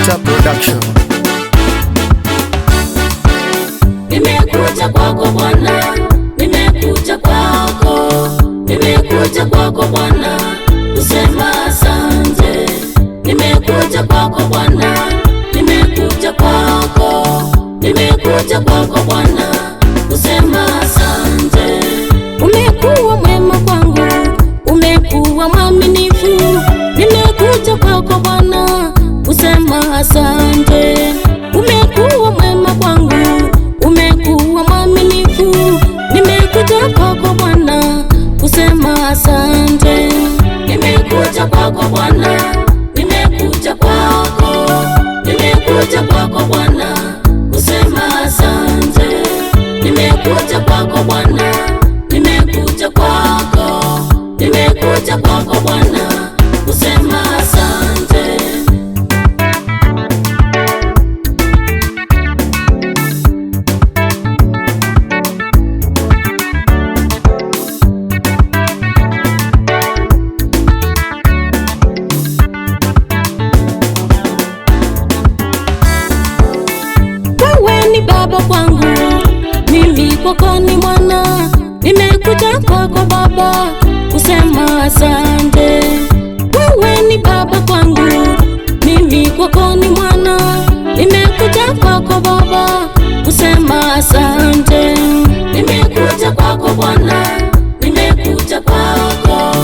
Victor Production. Nimekuja kwako Bwana, nimekuja kwako, nimekuja kwako Bwana, kusema asante. Nimekuja kwako Bwana, nimekuja kwako, nimekuja kwako Bwana, kusema asante. Umekuwa mwema kwangu, umekuwa mwaminifu. Nimekuja kwako Bwana, kusema asante. Umekuwa mwema kwangu, umekuwa mwaminifu. Nimekuja kwako Bwana, kusema asante. Nimekuja kwako Bwana, nimekuja kwako, nimekuja kwako Bwana, kusema asante. Nimekuja kwako Bwana, nimekuja kwako, nimekuja kwako Bwana, kusema asante. Wewe ni baba kwangu, mimi kwako ni mwana. Nimekuja kwako Baba, kusema asante. Wewe ni baba kwangu, mimi kwako ni mwana. Nimekuja kwako Baba, kusema asante. Nimekuja kwako Bwana, nimekuja kwako,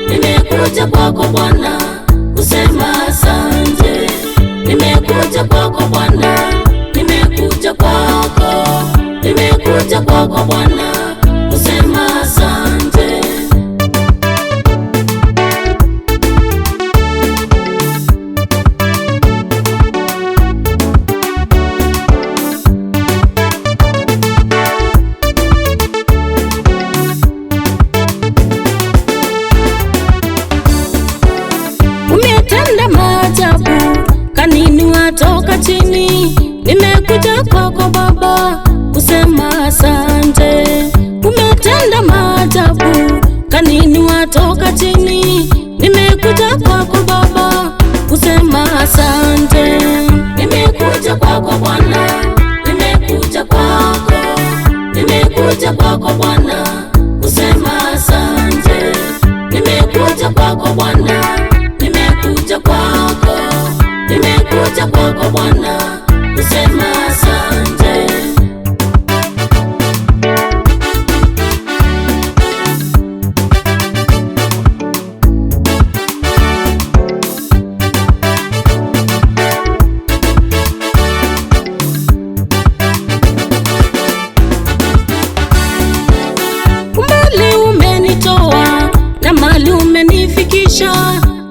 nimekuja kwako Bwana, kusema asante. Nimekuja kwako Bwana, nimekuja kwako, nimekuja kwako Bwana, kusema asante. Umetenda maajabu, kaninua toka chini. Nimekuja kwako Baba, kusema asante. Umetenda maajabu, kaninua toka chini. Nimekuja kwako Baba, kusema asante. Nimekuja kwako Bwana, nimekuja kwako, nimekuja kwako Bwana, kusema asante. Nimekuja kwako Bwana, nimekuja kwako, nimekuja kwako Bwana, kusema asante. Umbali umenitoa na mahali umenifikisha.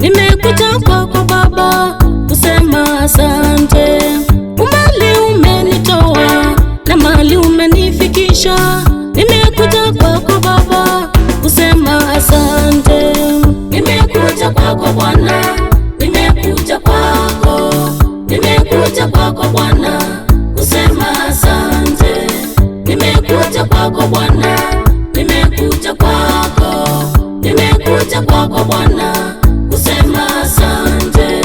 Nimekuja kwako Baba, kusema asante. Umbali umenitoa na mahali umenifikisha. Nimekuja kwako Baba, kusema asante. Nimekuja kwako Bwana, nimekuja kwako, nimekuja kwako Bwana, kusema asante. Nimekuja kwako Bwana, nimekuja kwako, nimekuja kwako Bwana, kusema asante.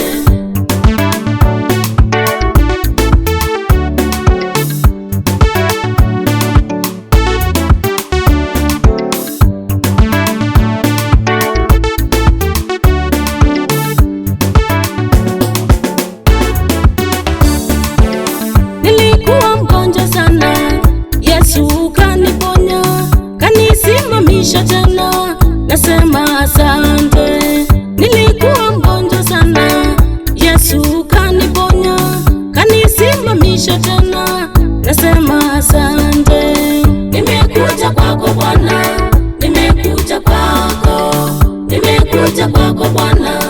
Nilikuwa mgonjwa sana, Yesu kaniponya, kanisimamisha tena, nasema asante. Nilikuwa mgonjwa sana, Yesu kaniponya, kanisimamisha tena, nasema asante. Nimekuja kwako Bwana, nimekuja kwako, nimekuja kwako Bwana,